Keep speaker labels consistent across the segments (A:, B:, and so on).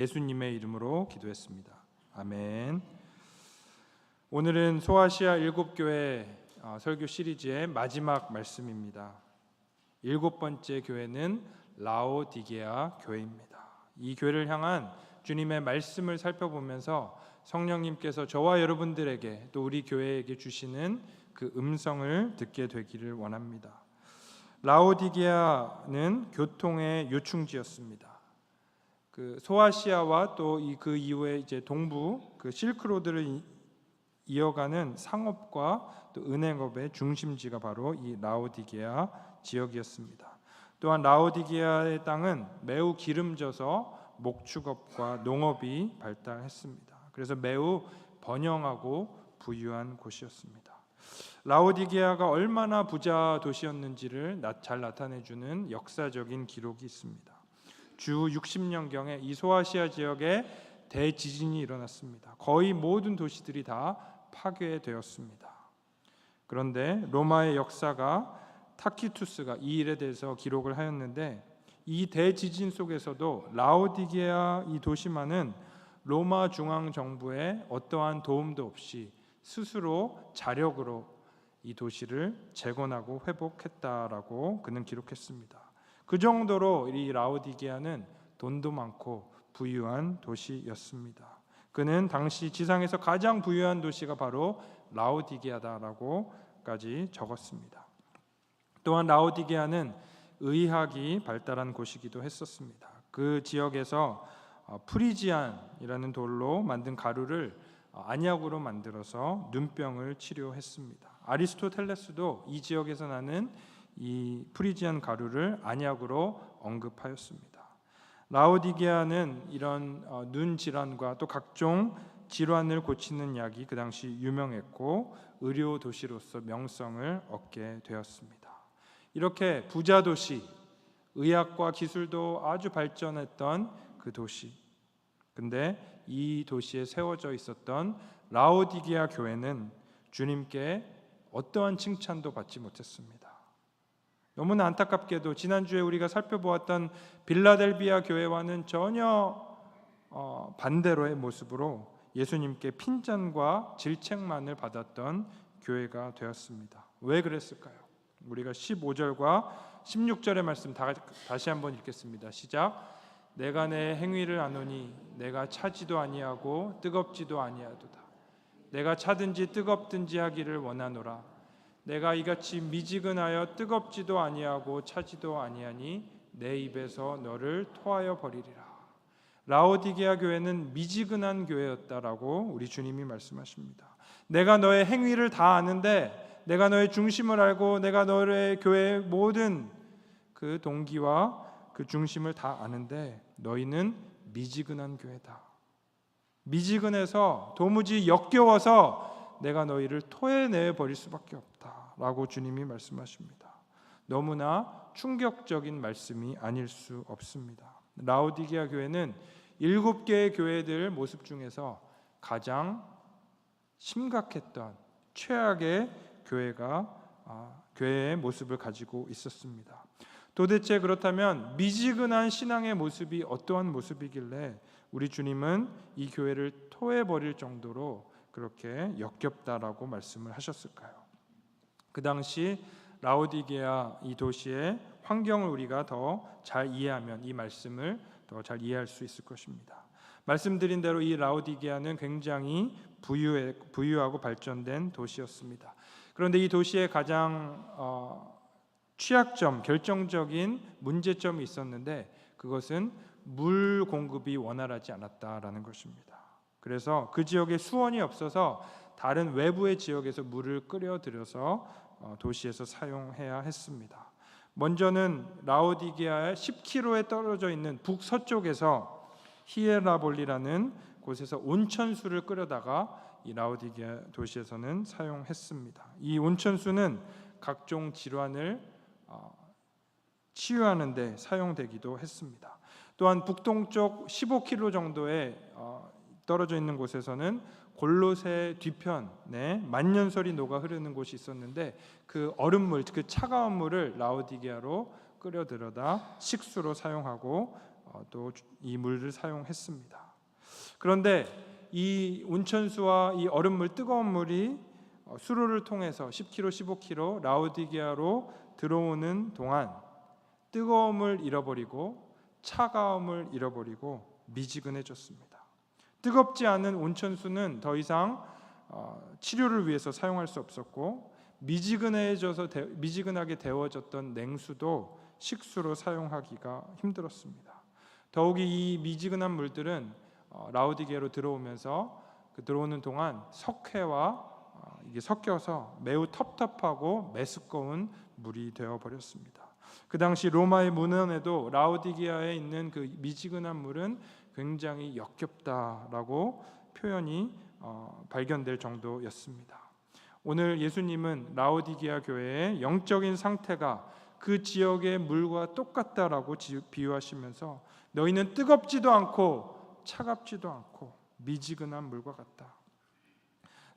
A: 예수님의 이름으로 기도했습니다. 아멘. 오늘은 소아시아 7교회 설교 시리즈의 마지막 말씀입니다. 7번째 교회는 라오디게아 교회입니다. 이 교회를 향한 주님의 말씀을 살펴보면서 성령님께서 저와 여러분들에게 또 우리 교회에게 주시는 그 음성을 듣게 되기를 원합니다. 라오디게아는 교통의 요충지였습니다. 그 소아시아와 또 그 이후에 이제 동부 그 실크로드를 이어가는 상업과 또 은행업의 중심지가 바로 이 라오디게아 지역이었습니다. 또한 라오디게아의 땅은 매우 기름져서 목축업과 농업이 발달했습니다. 그래서 매우 번영하고 부유한 곳이었습니다. 라오디게아가 얼마나 부자 도시였는지를 잘 나타내주는 역사적인 기록이 있습니다. 주 60년경에 이 소아시아 지역에 대지진이 일어났습니다. 거의 모든 도시들이 다 파괴되었습니다. 그런데 로마의 역사가 타키투스가 이 일에 대해서 기록을 하였는데, 이 대지진 속에서도 라오디게아 이 도시만은 로마 중앙 정부의 어떠한 도움도 없이 스스로 자력으로 이 도시를 재건하고 회복했다라고 그는 기록했습니다. 그 정도로 이 라오디게아는 돈도 많고 부유한 도시였습니다. 그는 당시 지상에서 가장 부유한 도시가 바로 라오디게아다라고까지 적었습니다. 또한 라오디게아는 의학이 발달한 곳이기도 했었습니다. 그 지역에서 프리지안이라는 돌로 만든 가루를 안약으로 만들어서 눈병을 치료했습니다. 아리스토텔레스도 이 지역에서 나는 이 프리지안 가루를 안약으로 언급하였습니다. 라오디게아는 이런 눈 질환과 또 각종 질환을 고치는 약이 그 당시 유명했고 의료 도시로서 명성을 얻게 되었습니다. 이렇게 부자 도시, 의학과 기술도 아주 발전했던 그 도시. 근데 이 도시에 세워져 있었던 라오디게아 교회는 주님께 어떠한 칭찬도 받지 못했습니다. 너무나 안타깝게도 지난주에 우리가 살펴보았던 빌라델비아 교회와는 전혀 반대로의 모습으로 예수님께 핀잔과 질책만을 받았던 교회가 되었습니다. 왜 그랬을까요? 우리가 15절과 16절의 말씀 다시 한번 읽겠습니다. 시작. 내가 내 행위를 아노니 내가 차지도 아니하고 뜨겁지도 아니하도다. 내가 차든지 뜨겁든지 하기를 원하노라. 내가 이같이 미지근하여 뜨겁지도 아니하고 차지도 아니하니 내 입에서 너를 토하여 버리리라. 라오디게아 교회는 미지근한 교회였다라고 우리 주님이 말씀하십니다. 내가 너의 행위를 다 아는데, 내가 너의 중심을 알고 내가 너의 교회의 모든 그 동기와 그 중심을 다 아는데 너희는 미지근한 교회다. 미지근해서 도무지 역겨워서 내가 너희를 토해내 버릴 수밖에 없다라고 주님이 말씀하십니다. 너무나 충격적인 말씀이 아닐 수 없습니다. 라오디게아 교회는 7개의 교회들 모습 중에서 가장 심각했던 최악의 교회의 모습을 가지고 있었습니다. 도대체 그렇다면 미지근한 신앙의 모습이 어떠한 모습이길래 우리 주님은 이 교회를 토해버릴 정도로 그렇게 역겹다라고 말씀을 하셨을까요? 그 당시 라오디게아 이 도시의 환경을 우리가 더 잘 이해하면 이 말씀을 더 잘 이해할 수 있을 것입니다. 말씀드린 대로 이 라오디게아는 굉장히 부유하고 발전된 도시였습니다. 그런데 이 도시의 가장 취약점, 결정적인 문제점이 있었는데 그것은 물 공급이 원활하지 않았다라는 것입니다. 그래서 그 지역에 수원이 없어서 다른 외부의 지역에서 물을 끓여들여서 도시에서 사용해야 했습니다. 먼저는 라오디게아에 10km에 떨어져 있는 북서쪽에서 히에라볼리라는 곳에서 온천수를 끓여다가 이 라오디게아 도시에서는 사용했습니다. 이 온천수는 각종 질환을 치유하는 데 사용되기도 했습니다. 또한 북동쪽 15km 정도에 떨어져 있는 곳에서는 골로새 뒤편에 만년설이 녹아 흐르는 곳이 있었는데 그 얼음물, 그 차가운 물을 라오디게아로 끓여들여다 식수로 사용하고 또 이 물을 사용했습니다. 그런데 이 온천수와 이 얼음물, 뜨거운 물이 수로를 통해서 10km, 15km 라오디게아로 들어오는 동안 뜨거움을 잃어버리고 차가움을 잃어버리고 미지근해졌습니다. 뜨겁지 않은 온천수는 더 이상 치료를 위해서 사용할 수 없었고, 미지근하게 데워졌던 냉수도 식수로 사용하기가 힘들었습니다. 더욱이 이 미지근한 물들은 라오디게아로 들어오면서 들어오는 동안 석회와 이게 섞여서 매우 텁텁하고 메스꺼운 물이 되어버렸습니다. 그 당시 로마의 문헌에도 라오디게아에 있는 그 미지근한 물은 굉장히 역겹다라고 표현이 발견될 정도였습니다. 오늘 예수님은 라오디게아 교회의 영적인 상태가 그 지역의 물과 똑같다라고 비유하시면서 너희는 뜨겁지도 않고 차갑지도 않고 미지근한 물과 같다.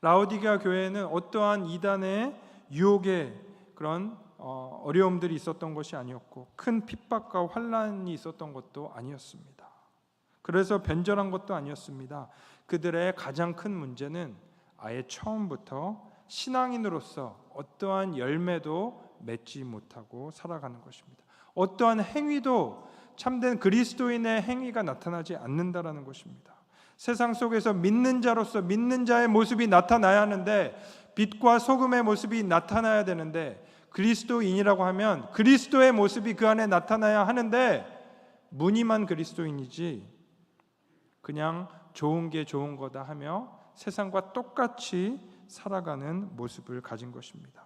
A: 라오디게아 교회에는 어떠한 이단의 유혹의 그런 어려움들이 있었던 것이 아니었고, 큰 핍박과 환난이 있었던 것도 아니었습니다. 그래서 변절한 것도 아니었습니다. 그들의 가장 큰 문제는 아예 처음부터 신앙인으로서 어떠한 열매도 맺지 못하고 살아가는 것입니다. 어떠한 행위도, 참된 그리스도인의 행위가 나타나지 않는다라는 것입니다. 세상 속에서 믿는 자로서 믿는 자의 모습이 나타나야 하는데, 빛과 소금의 모습이 나타나야 되는데, 그리스도인이라고 하면 그리스도의 모습이 그 안에 나타나야 하는데, 무늬만 그리스도인이지 그냥 좋은 게 좋은 거다 하며 세상과 똑같이 살아가는 모습을 가진 것입니다.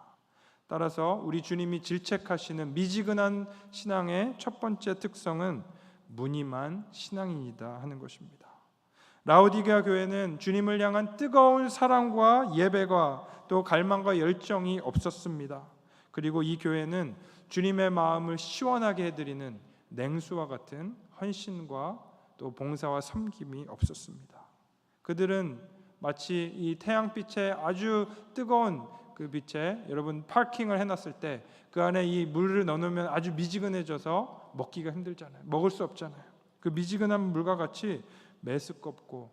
A: 따라서 우리 주님이 질책하시는 미지근한 신앙의 첫 번째 특성은 무늬만 신앙인이다 하는 것입니다. 라오디게아 교회는 주님을 향한 뜨거운 사랑과 예배가 또 갈망과 열정이 없었습니다. 그리고 이 교회는 주님의 마음을 시원하게 해드리는 냉수와 같은 헌신과 또 봉사와 섬김이 없었습니다. 그들은 마치 이 태양빛에 아주 뜨거운 그 빛에 여러분 파킹을 해놨을 때 그 안에 이 물을 넣어놓으면 아주 미지근해져서 먹기가 힘들잖아요. 먹을 수 없잖아요. 그 미지근한 물과 같이 메스껍고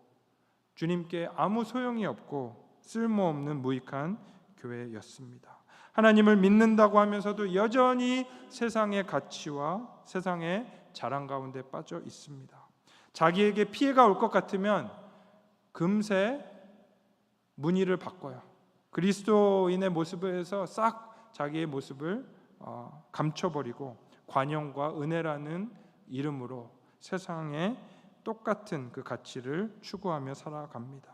A: 주님께 아무 소용이 없고 쓸모없는 무익한 교회였습니다. 하나님을 믿는다고 하면서도 여전히 세상의 가치와 세상의 자랑 가운데 빠져 있습니다. 자기에게 피해가 올 것 같으면 금세 무늬를 바꿔요. 그리스도인의 모습에서 싹 자기의 모습을 감춰버리고 관용과 은혜라는 이름으로 세상에 똑같은 그 가치를 추구하며 살아갑니다.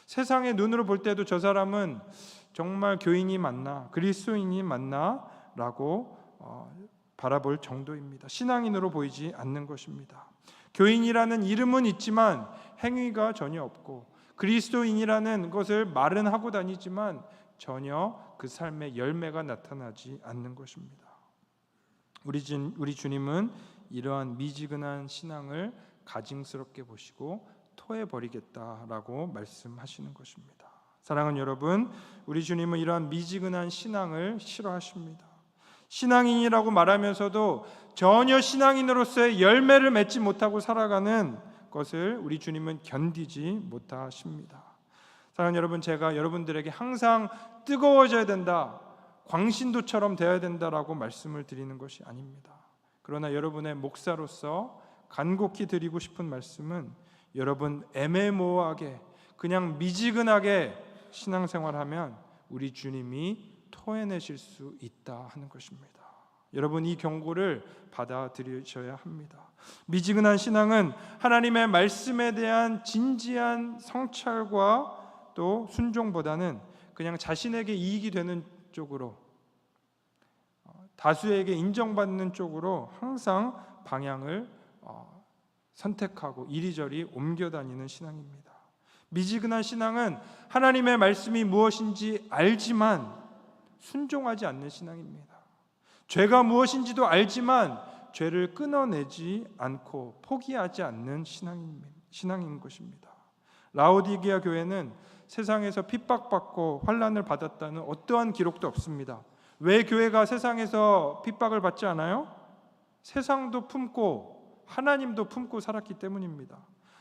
A: 세상의 눈으로 볼 때도 저 사람은 정말 교인이 맞나, 그리스도인이 맞나 라고 바라볼 정도입니다. 신앙인으로 보이지 않는 것입니다. 교인이라는 이름은 있지만 행위가 전혀 없고, 그리스도인이라는 것을 말은 하고 다니지만 전혀 그 삶의 열매가 나타나지 않는 것입니다. 우리 주님은 이러한 미지근한 신앙을 가증스럽게 보시고 토해버리겠다라고 말씀하시는 것입니다. 사랑하는 여러분, 우리 주님은 이러한 미지근한 신앙을 싫어하십니다. 신앙인이라고 말하면서도 전혀 신앙인으로서의 열매를 맺지 못하고 살아가는 것을 우리 주님은 견디지 못하십니다. 사랑하는 여러분, 제가 여러분들에게 항상 뜨거워져야 된다, 광신도처럼 되어야 된다라고 말씀을 드리는 것이 아닙니다. 그러나 여러분의 목사로서 간곡히 드리고 싶은 말씀은 여러분 애매모호하게 그냥 미지근하게 신앙생활하면 우리 주님이 토해내실 수 있다 하는 것입니다. 여러분 이 경고를 받아들이셔야 합니다. 미지근한 신앙은 하나님의 말씀에 대한 진지한 성찰과 또 순종보다는 그냥 자신에게 이익이 되는 쪽으로, 다수에게 인정받는 쪽으로 항상 방향을 선택하고 이리저리 옮겨다니는 신앙입니다. 미지근한 신앙은 하나님의 말씀이 무엇인지 알지만 순종하지 않는 신앙입니다. 죄가 무엇인지도 알지만 죄를 끊어내지 않고 포기하지 않는 신앙인 것입니다. 라오디게아 교회는 세상에서 핍박받고 환난을 받았다는 어떠한 기록도 없습니다. 왜 교회가 세상에서 핍박을 받지 않아요? 세상도 품고 하나님도 품고 살았기 때문입니다.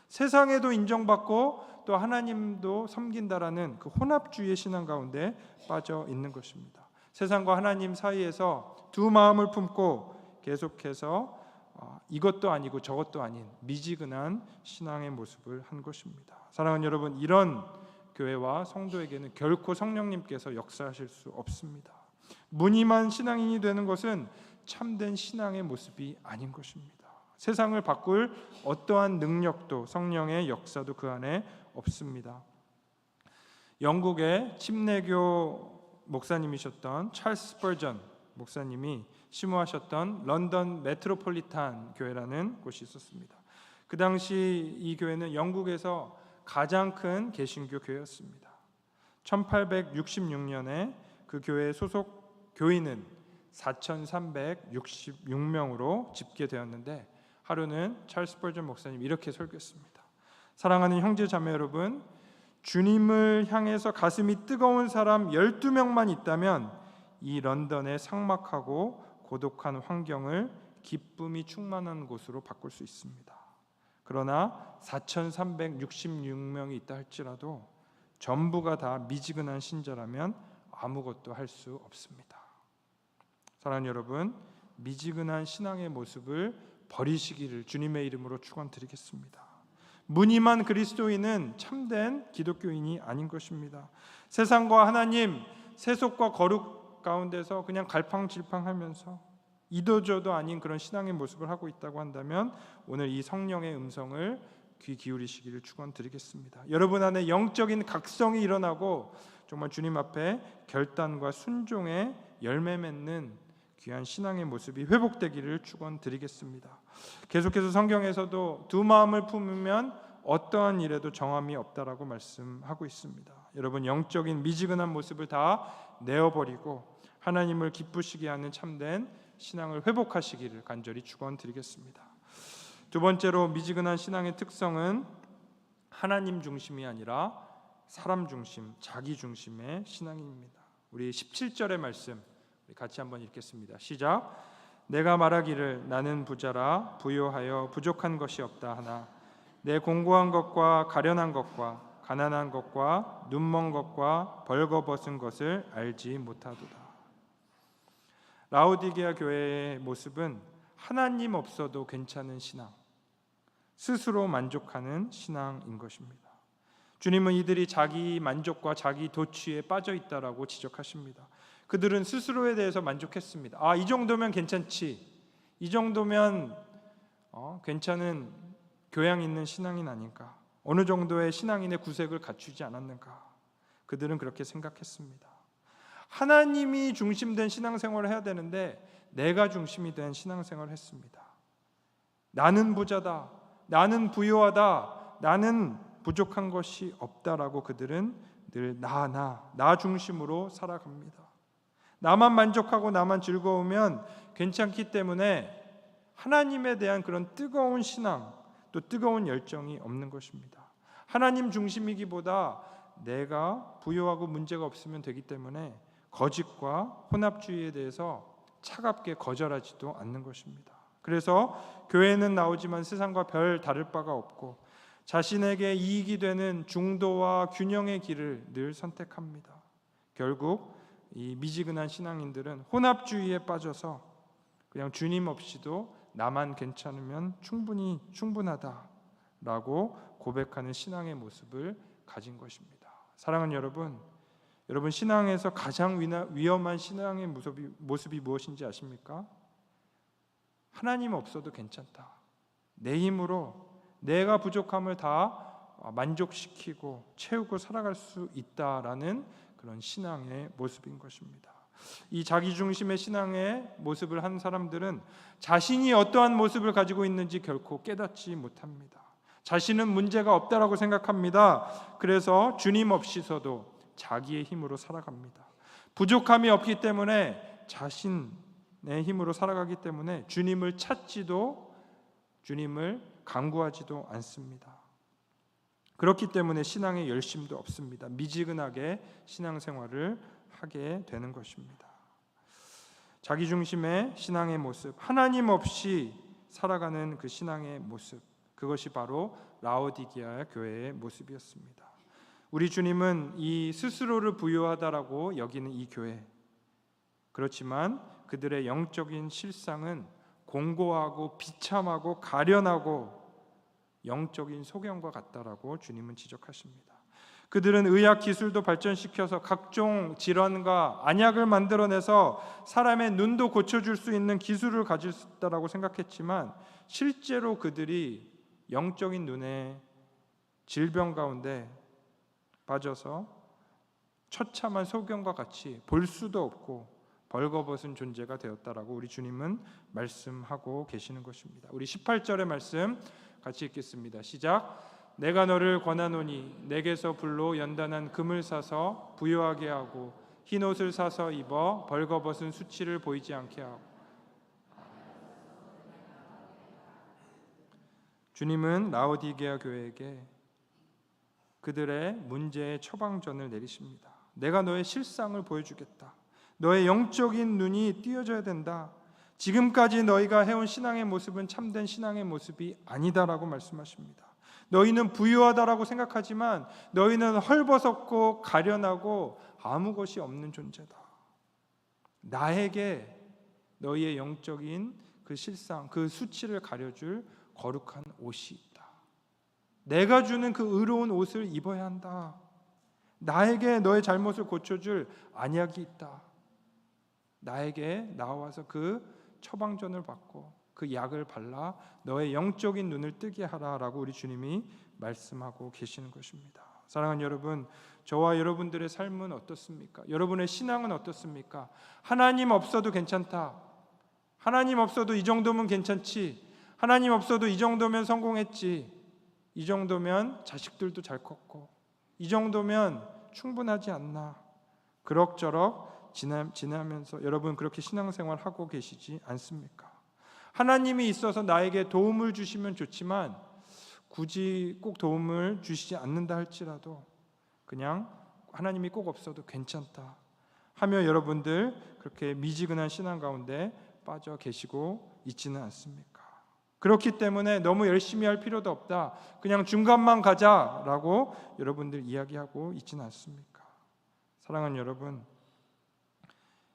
A: 세상에도 인정받고 또 하나님도 섬긴다라는 그 혼합주의의 신앙 가운데 빠져 있는 것입니다. 세상과 하나님 사이에서 두 마음을 품고 계속해서 이것도 아니고 저것도 아닌 미지근한 신앙의 모습을 한 것입니다. 사랑하는 여러분, 이런 교회와 성도에게는 결코 성령님께서 역사하실 수 없습니다. 무늬만 신앙인이 되는 것은 참된 신앙의 모습이 아닌 것입니다. 세상을 바꿀 어떠한 능력도 성령의 역사도 그 안에 없습니다. 영국의 침례교 목사님이셨던 찰스 스퍼전 목사님이 심호하셨던 런던 메트로폴리탄 교회라는 곳이 있었습니다. 그 당시 이 교회는 영국에서 가장 큰 개신교 교회였습니다. 1866년에 그 교회 소속 교인은 4,366명으로 집계되었는데 하루는 찰스 스퍼전 목사님 이렇게 설교했습니다. 사랑하는 형제 자매 여러분, 주님을 향해서 가슴이 뜨거운 사람 12명만 있다면 이 런던의 삭막하고 고독한 환경을 기쁨이 충만한 곳으로 바꿀 수 있습니다. 그러나 4,366명이 있다 할지라도 전부가 다 미지근한 신자라면 아무것도 할 수 없습니다. 사랑하는 여러분, 미지근한 신앙의 모습을 버리시기를 주님의 이름으로 축원드리겠습니다. 무늬만 그리스도인은 참된 기독교인이 아닌 것입니다. 세상과 하나님, 세속과 거룩 가운데서 그냥 갈팡질팡하면서 이도저도 아닌 그런 신앙의 모습을 하고 있다고 한다면 오늘 이 성령의 음성을 귀 기울이시기를 축원드리겠습니다. 여러분 안에 영적인 각성이 일어나고 정말 주님 앞에 결단과 순종의 열매 맺는 귀한 신앙의 모습이 회복되기를 축원드리겠습니다. 계속해서 성경에서도 두 마음을 품으면 어떠한 일에도 정함이 없다라고 말씀하고 있습니다. 여러분, 영적인 미지근한 모습을 다 내어버리고 하나님을 기쁘시게 하는 참된 신앙을 회복하시기를 간절히 축원드리겠습니다. 두 번째로 미지근한 신앙의 특성은 하나님 중심이 아니라 사람 중심, 자기 중심의 신앙입니다. 우리 17절의 말씀 같이 한번 읽겠습니다. 시작. 내가 말하기를 나는 부자라 부요하여 부족한 것이 없다 하나 내 공고한 것과 가련한 것과 가난한 것과 눈먼 것과 벌거벗은 것을 알지 못하도다. 라오디게아 교회의 모습은 하나님 없어도 괜찮은 신앙, 스스로 만족하는 신앙인 것입니다. 주님은 이들이 자기 만족과 자기 도취에 빠져 있다라고 지적하십니다. 그들은 스스로에 대해서 만족했습니다. 이 정도면 괜찮지, 이 정도면 괜찮은 교양 있는 신앙인 아닌가, 어느 정도의 신앙인의 구색을 갖추지 않았는가, 그들은 그렇게 생각했습니다. 하나님이 중심된 신앙생활을 해야 되는데 내가 중심이 된 신앙생활을 했습니다. 나는 부자다, 나는 부유하다, 나는 부족한 것이 없다라고 그들은 늘 나 중심으로 살아갑니다. 나만 만족하고 나만 즐거우면 괜찮기 때문에 하나님에 대한 그런 뜨거운 신앙, 또 뜨거운 열정이 없는 것입니다. 하나님 중심이기보다 내가 부유하고 문제가 없으면 되기 때문에 거짓과 혼합주의에 대해서 차갑게 거절하지도 않는 것입니다. 그래서 교회는 나오지만 세상과 별 다를 바가 없고 자신에게 이익이 되는 중도와 균형의 길을 늘 선택합니다. 결국 이 미지근한 신앙인들은 혼합주의에 빠져서 그냥 주님 없이도 나만 괜찮으면 충분하다라고 고백하는 신앙의 모습을 가진 것입니다. 사랑하는 여러분, 신앙에서 가장 위험한 신앙의 모습이 무엇인지 아십니까? 하나님 없어도 괜찮다, 내 힘으로 내가 부족함을 다 만족시키고 채우고 살아갈 수 있다라는 그런 신앙의 모습인 것입니다. 이 자기 중심의 신앙의 모습을 한 사람들은 자신이 어떠한 모습을 가지고 있는지 결코 깨닫지 못합니다. 자신은 문제가 없다라고 생각합니다. 그래서 주님 없이서도 자기의 힘으로 살아갑니다. 부족함이 없기 때문에 자신의 힘으로 살아가기 때문에 주님을 찾지도 주님을 간구하지도 않습니다. 그렇기 때문에 신앙의 열심도 없습니다. 미지근하게 신앙생활을 하게 되는 것입니다. 자기 중심의 신앙의 모습, 하나님 없이 살아가는 그 신앙의 모습, 그것이 바로 라오디게아 교회의 모습이었습니다. 우리 주님은 이 스스로를 부유하다라고 여기는 이 교회, 그렇지만 그들의 영적인 실상은 공고하고 비참하고 가련하고 영적인 소경과 같다라고 주님은 지적하십니다. 그들은 의학 기술도 발전시켜서 각종 질환과 안약을 만들어내서 사람의 눈도 고쳐줄 수 있는 기술을 가질 수 있다라고 생각했지만 실제로 그들이 영적인 눈에 질병 가운데 빠져서 처참한 소경과 같이 볼 수도 없고 벌거벗은 존재가 되었다라고 우리 주님은 말씀하고 계시는 것입니다. 우리 18절의 말씀 같이 읽겠습니다. 시작. 내가 너를 권하노니 내게서 불로 연단한 금을 사서 부유하게 하고 흰 옷을 사서 입어 벌거벗은 수치를 보이지 않게 하고. 주님은 라오디게아 교회에게 그들의 문제의 처방전을 내리십니다. 내가 너의 실상을 보여주겠다. 너의 영적인 눈이 띄어져야 된다. 지금까지 너희가 해온 신앙의 모습은 참된 신앙의 모습이 아니다라고 말씀하십니다. 너희는 부유하다라고 생각하지만 너희는 헐벗었고 가련하고 아무 것이 없는 존재다. 나에게 너희의 영적인 그 실상, 그 수치를 가려줄 거룩한 옷이 있다. 내가 주는 그 의로운 옷을 입어야 한다. 나에게 너의 잘못을 고쳐줄 안약이 있다. 나에게 나와서 그 처방전을 받고 그 약을 발라 너의 영적인 눈을 뜨게 하라라고 우리 주님이 말씀하고 계시는 것입니다. 사랑하는 여러분, 저와 여러분들의 삶은 어떻습니까? 여러분의 신앙은 어떻습니까? 하나님 없어도 괜찮다. 하나님 없어도 이 정도면 괜찮지. 하나님 없어도 이 정도면 성공했지. 이 정도면 자식들도 잘 컸고, 이 정도면 충분하지 않나. 그럭저럭 지나면서 여러분 그렇게 신앙생활 하고 계시지 않습니까? 하나님이 있어서 나에게 도움을 주시면 좋지만 굳이 꼭 도움을 주시지 않는다 할지라도 그냥 하나님이 꼭 없어도 괜찮다 하며 여러분들 그렇게 미지근한 신앙 가운데 빠져 계시고 있지는 않습니까? 그렇기 때문에 너무 열심히 할 필요도 없다, 그냥 중간만 가자라고 여러분들 이야기하고 있지는 않습니까? 사랑하는 여러분,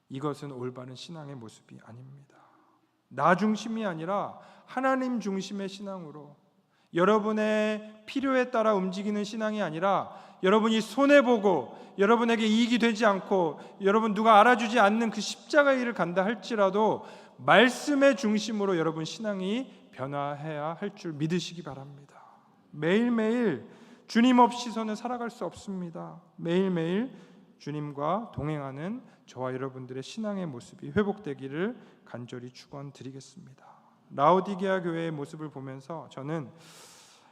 A: 이것은 올바른 신앙의 모습이 아닙니다. 나 중심이 아니라 하나님 중심의 신앙으로, 여러분의 필요에 따라 움직이는 신앙이 아니라 여러분이 손해보고 여러분에게 이익이 되지 않고 여러분 누가 알아주지 않는 그 십자가의 일을 간다 할지라도 말씀의 중심으로 여러분 신앙이 변화해야 할 줄 믿으시기 바랍니다. 매일매일 주님 없이서는 살아갈 수 없습니다. 매일매일 주님과 동행하는 저와 여러분들의 신앙의 모습이 회복되기를 간절히 축원드리겠습니다. 라오디게아 교회의 모습을 보면서 저는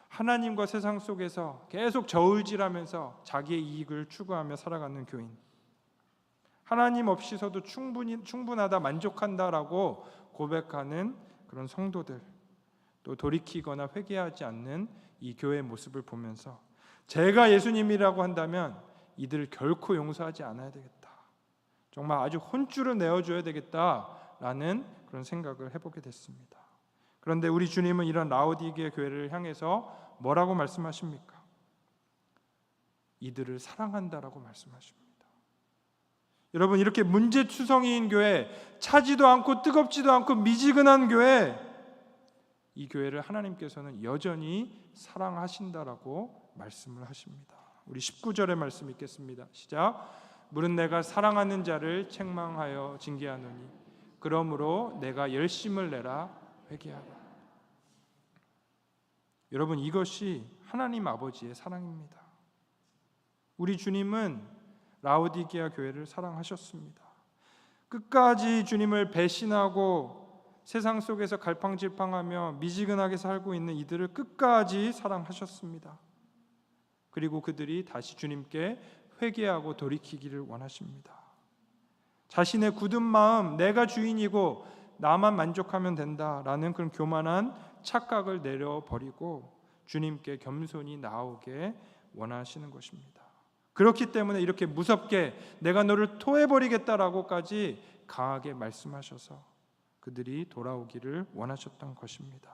A: 하나님과 세상 속에서 계속 저울질하면서 자기의 이익을 추구하며 살아가는 교인, 하나님 없이서도 충분하다, 만족한다라고 고백하는 그런 성도들, 또 돌이키거나 회개하지 않는 이 교회의 모습을 보면서 제가 예수님이라고 한다면 이들을 결코 용서하지 않아야 되겠다, 정말 아주 혼쭐을 내어줘야 되겠다라는 그런 생각을 해보게 됐습니다. 그런데 우리 주님은 이런 라오디게아 교회를 향해서 뭐라고 말씀하십니까? 이들을 사랑한다라고 말씀하십니다. 여러분, 이렇게 문제투성이인 교회, 차지도 않고 뜨겁지도 않고 미지근한 교회, 이 교회를 하나님께서는 여전히 사랑하신다라고 말씀을 하십니다. 우리 19절의 말씀 읽겠습니다. 시작. 물은 내가 사랑하는 자를 책망하여 징계하노니 그러므로 내가 열심을 내라 회개하라. 여러분, 이것이 하나님 아버지의 사랑입니다. 우리 주님은 라오디게아 교회를 사랑하셨습니다. 끝까지 주님을 배신하고 세상 속에서 갈팡질팡하며 미지근하게 살고 있는 이들을 끝까지 사랑하셨습니다. 그리고 그들이 다시 주님께 회개하고 돌이키기를 원하십니다. 자신의 굳은 마음, 내가 주인이고 나만 만족하면 된다라는 그런 교만한 착각을 내려버리고 주님께 겸손히 나오게 원하시는 것입니다. 그렇기 때문에 이렇게 무섭게 내가 너를 토해버리겠다라고까지 강하게 말씀하셔서 그들이 돌아오기를 원하셨던 것입니다.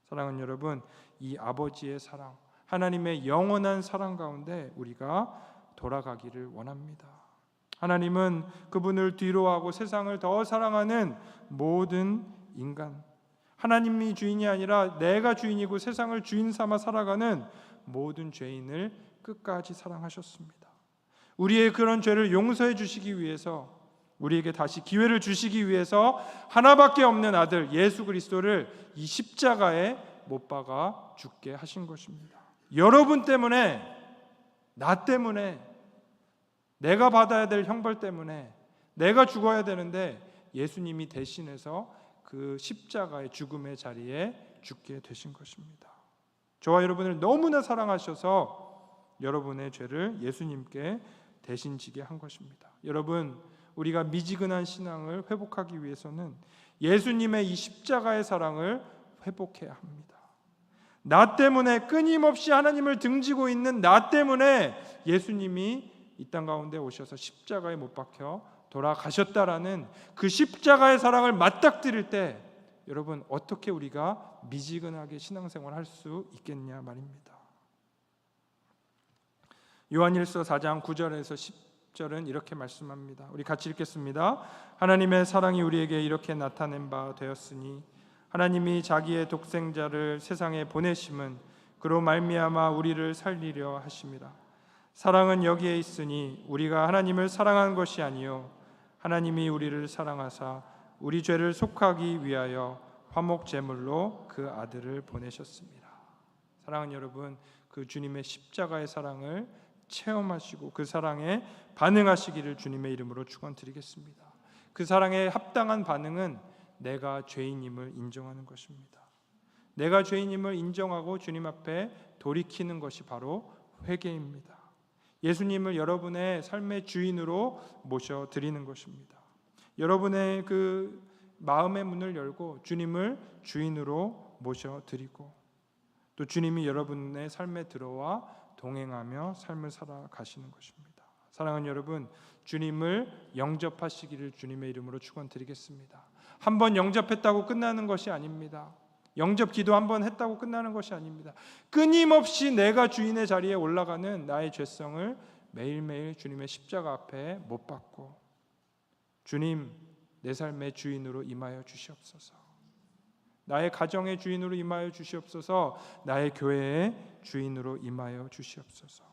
A: 사랑하는 여러분, 이 아버지의 사랑, 하나님의 영원한 사랑 가운데 우리가 돌아가기를 원합니다. 하나님은 그분을 뒤로하고 세상을 더 사랑하는 모든 인간, 하나님이 주인이 아니라 내가 주인이고 세상을 주인 삼아 살아가는 모든 죄인을 끝까지 사랑하셨습니다. 우리의 그런 죄를 용서해 주시기 위해서, 우리에게 다시 기회를 주시기 위해서 하나밖에 없는 아들 예수 그리스도를 이 십자가에 못 박아 죽게 하신 것입니다. 여러분 때문에, 나 때문에, 내가 받아야 될 형벌 때문에 내가 죽어야 되는데 예수님이 대신해서 그 십자가의 죽음의 자리에 죽게 되신 것입니다. 저와 여러분을 너무나 사랑하셔서 여러분의 죄를 예수님께 대신 지게 한 것입니다. 여러분, 우리가 미지근한 신앙을 회복하기 위해서는 예수님의 이 십자가의 사랑을 회복해야 합니다. 나 때문에, 끊임없이 하나님을 등지고 있는 나 때문에 예수님이 이 땅 가운데 오셔서 십자가에 못 박혀 돌아가셨다라는 그 십자가의 사랑을 맞닥뜨릴 때 여러분, 어떻게 우리가 미지근하게 신앙생활을 할 수 있겠냐 말입니다. 요한일서 4장 9절에서 10절은 이렇게 말씀합니다. 우리 같이 읽겠습니다. 하나님의 사랑이 우리에게 이렇게 나타낸 바 되었으니 하나님이 자기의 독생자를 세상에 보내심은 그로 말미암아 우리를 살리려 하심이라. 사랑은 여기에 있으니 우리가 하나님을 사랑한 것이 아니요 하나님이 우리를 사랑하사 우리 죄를 속하기 위하여 화목 제물로 그 아들을 보내셨습니다. 사랑하는 여러분, 그 주님의 십자가의 사랑을 체험하시고 그 사랑에 반응하시기를 주님의 이름으로 축원드리겠습니다. 그 사랑에 합당한 반응은 내가 죄인임을 인정하는 것입니다. 내가 죄인임을 인정하고 주님 앞에 돌이키는 것이 바로 회개입니다. 예수님을 여러분의 삶의 주인으로 모셔드리는 것입니다. 여러분의 그 마음의 문을 열고 주님을 주인으로 모셔드리고 또 주님이 여러분의 삶에 들어와 동행하며 삶을 살아가시는 것입니다. 사랑하는 여러분, 주님을 영접하시기를 주님의 이름으로 축원드리겠습니다. 한번 영접했다고 끝나는 것이 아닙니다. 영접 기도 한번 했다고 끝나는 것이 아닙니다. 끊임없이 내가 주인의 자리에 올라가는 나의 죄성을 매일매일 주님의 십자가 앞에 못 박고 주님, 내 삶의 주인으로 임하여 주시옵소서. 나의 가정의 주인으로 임하여 주시옵소서. 나의 교회의 주인으로 임하여 주시옵소서.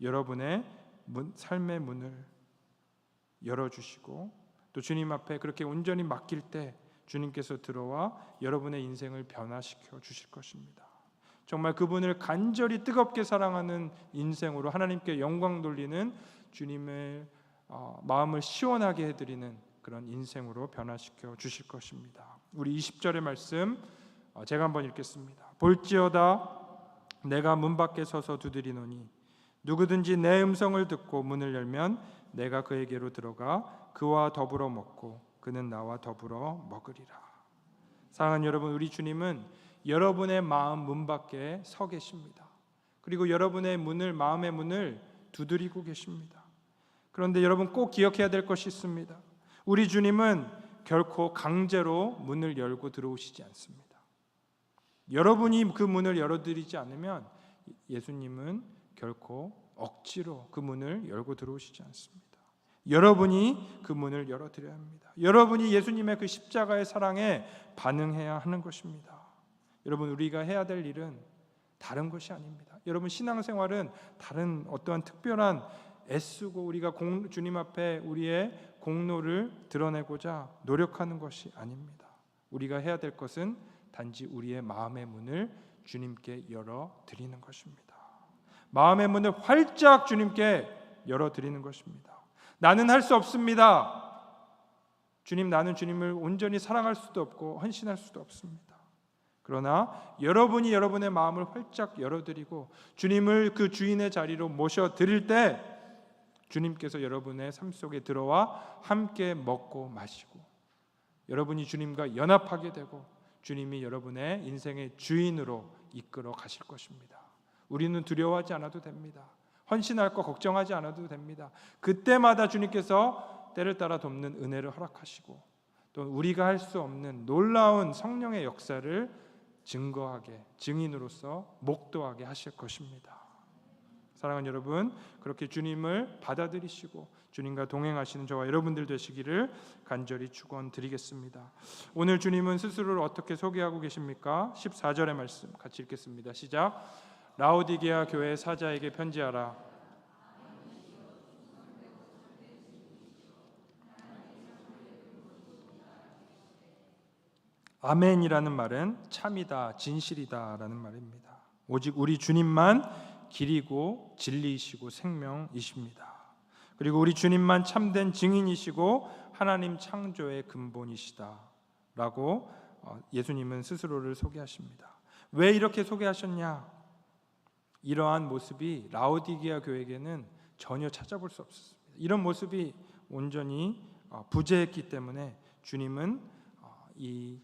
A: 여러분의 삶의 문을 열어주시고 또 주님 앞에 그렇게 온전히 맡길 때 주님께서 들어와 여러분의 인생을 변화시켜 주실 것입니다. 정말 그분을 간절히 뜨겁게 사랑하는 인생으로 하나님께 영광 돌리는 주님의 마음을 시원하게 해드리는 그런 인생으로 변화시켜 주실 것입니다. 우리 20절의 말씀 제가 한번 읽겠습니다. 볼지어다 내가 문 밖에 서서 두드리노니 누구든지 내 음성을 듣고 문을 열면 내가 그에게로 들어가 그와 더불어 먹고 그는 나와 더불어 먹으리라. 사랑하는 여러분, 우리 주님은 여러분의 마음 문 밖에 서 계십니다. 그리고 여러분의 문을, 마음의 문을 두드리고 계십니다. 그런데 여러분 꼭 기억해야 될 것이 있습니다. 우리 주님은 결코 강제로 문을 열고 들어오시지 않습니다. 여러분이 그 문을 열어드리지 않으면 예수님은 결코 억지로 그 문을 열고 들어오시지 않습니다. 여러분이 그 문을 열어드려야 합니다. 여러분이 예수님의 그 십자가의 사랑에 반응해야 하는 것입니다. 여러분, 우리가 해야 될 일은 다른 것이 아닙니다. 여러분, 신앙생활은 다른 어떠한 특별한 애쓰고 우리가 주님 앞에 우리의 공로를 드러내고자 노력하는 것이 아닙니다. 우리가 해야 될 것은 단지 우리의 마음의 문을 주님께 열어드리는 것입니다. 마음의 문을 활짝 주님께 열어드리는 것입니다. 나는 할 수 없습니다. 주님, 나는 주님을 온전히 사랑할 수도 없고 헌신할 수도 없습니다. 그러나 여러분이 여러분의 마음을 활짝 열어드리고 주님을 그 주인의 자리로 모셔드릴 때 주님께서 여러분의 삶 속에 들어와 함께 먹고 마시고 여러분이 주님과 연합하게 되고 주님이 여러분의 인생의 주인으로 이끌어 가실 것입니다. 우리는 두려워하지 않아도 됩니다. 헌신할 거 걱정하지 않아도 됩니다. 그때마다 주님께서 때를 따라 돕는 은혜를 허락하시고 또 우리가 할 수 없는 놀라운 성령의 역사를 증거하게, 증인으로서 목도하게 하실 것입니다. 사랑하는 여러분, 그렇게 주님을 받아들이시고 주님과 동행하시는 저와 여러분들 되시기를 간절히 축원드리겠습니다. 오늘 주님은 스스로를 어떻게 소개하고 계십니까? 14절의 말씀 같이 읽겠습니다. 시작. 라오디게아 교회 사자에게 편지하라. 아멘이라는 말은 참이다, 진실이다라는 말입니다. 오직 우리 주님만 길이고 진리이시고 생명이십니다. 그리고 우리 주님만 참된 증인이시고 하나님 창조의 근본이시다라고 예수님은 스스로를 소개하십니다. 왜 이렇게 소개하셨냐? 이러한 모습이 라오디게아 교회에게는 전혀 찾아볼 수 없었습니다. 이런 모습이 온전히 부재했기 때문에 주님은 이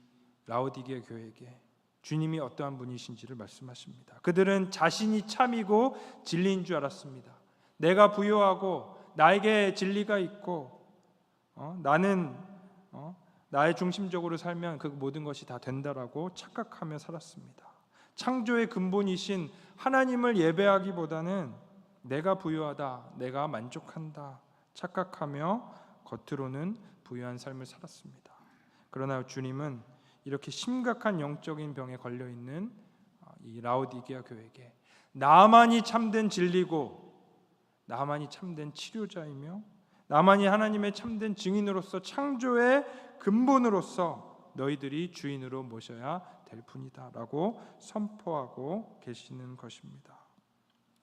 A: 라오디게아 교회에게 주님이 어떠한 분이신지를 말씀하십니다. 그들은 자신이 참이고 진리인 줄 알았습니다. 내가 부요하고 나에게 진리가 있고 나는 나의 중심적으로 살면 그 모든 것이 다 된다라고 착각하며 살았습니다. 창조의 근본이신 하나님을 예배하기보다는 내가 부요하다, 내가 만족한다 착각하며 겉으로는 부유한 삶을 살았습니다. 그러나 주님은 이렇게 심각한 영적인 병에 걸려 있는 이 라오디게아 교회에게 나만이 참된 진리고 나만이 참된 치료자이며 나만이 하나님의 참된 증인으로서 창조의 근본으로서 너희들이 주인으로 모셔야 될 뿐이다라고 선포하고 계시는 것입니다.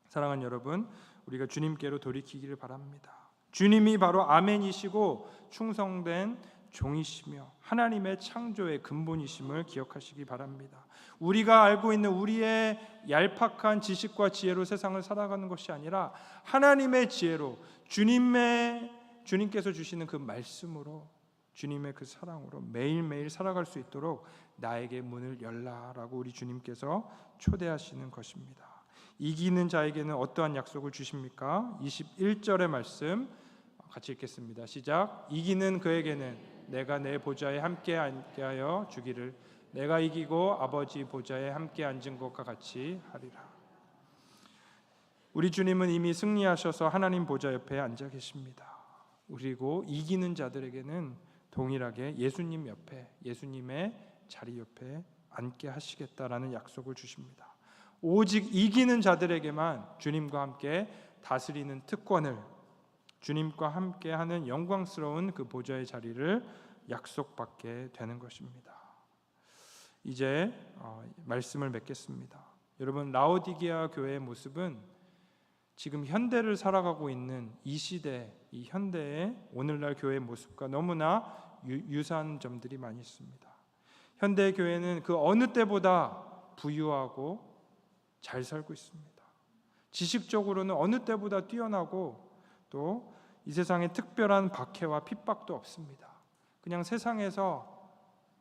A: 사랑하는 여러분, 우리가 주님께로 돌이키기를 바랍니다. 주님이 바로 아멘이시고 충성된 종이시며 하나님의 창조의 근본이심을 기억하시기 바랍니다. 우리가 알고 있는 우리의 얄팍한 지식과 지혜로 세상을 살아가는 것이 아니라 하나님의 지혜로 주님께서 주시는 그 말씀으로 주님의 그 사랑으로 매일매일 살아갈 수 있도록 나에게 문을 열라라고 우리 주님께서 초대하시는 것입니다. 이기는 자에게는 어떠한 약속을 주십니까? 21절의 말씀 같이 읽겠습니다. 시작. 이기는 그에게는 내가 내 보좌에 함께 앉게 하여 주기를 내가 이기고 아버지 보좌에 함께 앉은 것과 같이 하리라. 우리 주님은 이미 승리하셔서 하나님 보좌 옆에 앉아 계십니다. 그리고 이기는 자들에게는 동일하게 예수님 옆에, 예수님의 자리 옆에 앉게 하시겠다라는 약속을 주십니다. 오직 이기는 자들에게만 주님과 함께 다스리는 특권을, 주님과 함께하는 영광스러운 그 보좌의 자리를 약속받게 되는 것입니다. 이제 말씀을 맺겠습니다. 여러분, 라오디게아 교회의 모습은 지금 현대를 살아가고 있는 이 시대, 이 현대의 오늘날 교회의 모습과 너무나 유사한 점들이 많이 있습니다. 현대 교회는 그 어느 때보다 부유하고 잘 살고 있습니다. 지식적으로는 어느 때보다 뛰어나고 또 이 세상에 특별한 박해와 핍박도 없습니다. 그냥 세상에서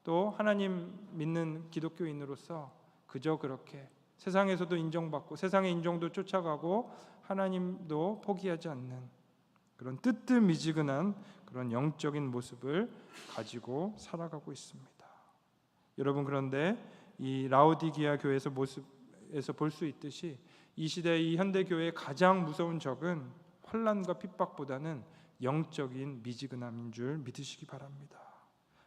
A: 또 하나님 믿는 기독교인으로서 그저 그렇게 세상에서도 인정받고 세상의 인정도 쫓아가고 하나님도 포기하지 않는 그런 뜨뜻미지근한 그런 영적인 모습을 가지고 살아가고 있습니다. 여러분, 그런데 이 라오디게아 교회에서 모습에서 볼 수 있듯이 이 시대의 이 현대 교회의 가장 무서운 적은 혼란과 핍박보다는 영적인 미지근함인 줄 믿으시기 바랍니다.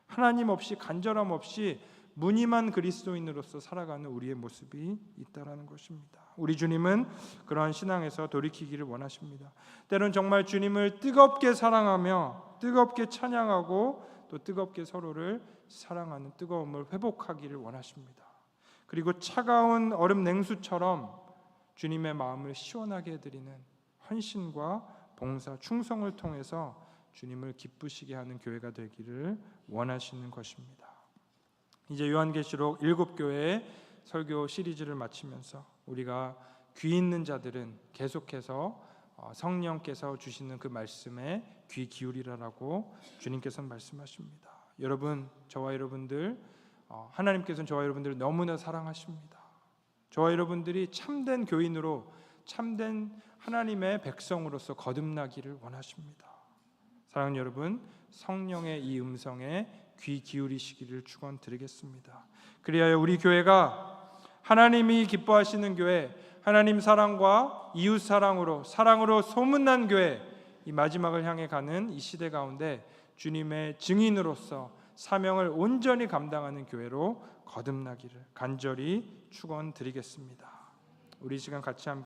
A: 하나님 없이 간절함 없이 무늬만 그리스도인으로서 살아가는 우리의 모습이 있다라는 것입니다. 우리 주님은 그러한 신앙에서 돌이키기를 원하십니다. 때론 정말 주님을 뜨겁게 사랑하며 뜨겁게 찬양하고 또 뜨겁게 서로를 사랑하는 뜨거움을 회복하기를 원하십니다. 그리고 차가운 얼음 냉수처럼 주님의 마음을 시원하게 해드리는 헌신과 봉사, 충성을 통해서 주님을 기쁘시게 하는 교회가 되기를 원하시는 것입니다. 이제 요한계시록 7교회의 설교 시리즈를 마치면서 우리가 귀 있는 자들은 계속해서 성령께서 주시는 그 말씀에 귀 기울이라라고 주님께서는 말씀하십니다. 여러분, 저와 여러분들, 하나님께서는 저와 여러분들을 너무나 사랑하십니다. 저와 여러분들이 참된 교인으로 참된 하나님의 백성으로서 거듭나기를 원하십니다. 사랑하는 여러분, 성령의 이 음성에 귀 기울이시기를 축원드리겠습니다. 그리하여 우리 교회가 하나님이 기뻐하시는 교회, 하나님 사랑과 이웃 사랑으로 소문난 교회, 이 마지막을 향해 가는 이 시대 가운데 주님의 증인으로서 사명을 온전히 감당하는 교회로 거듭나기를 간절히 축원드리겠습니다. 우리 시간 같이 함께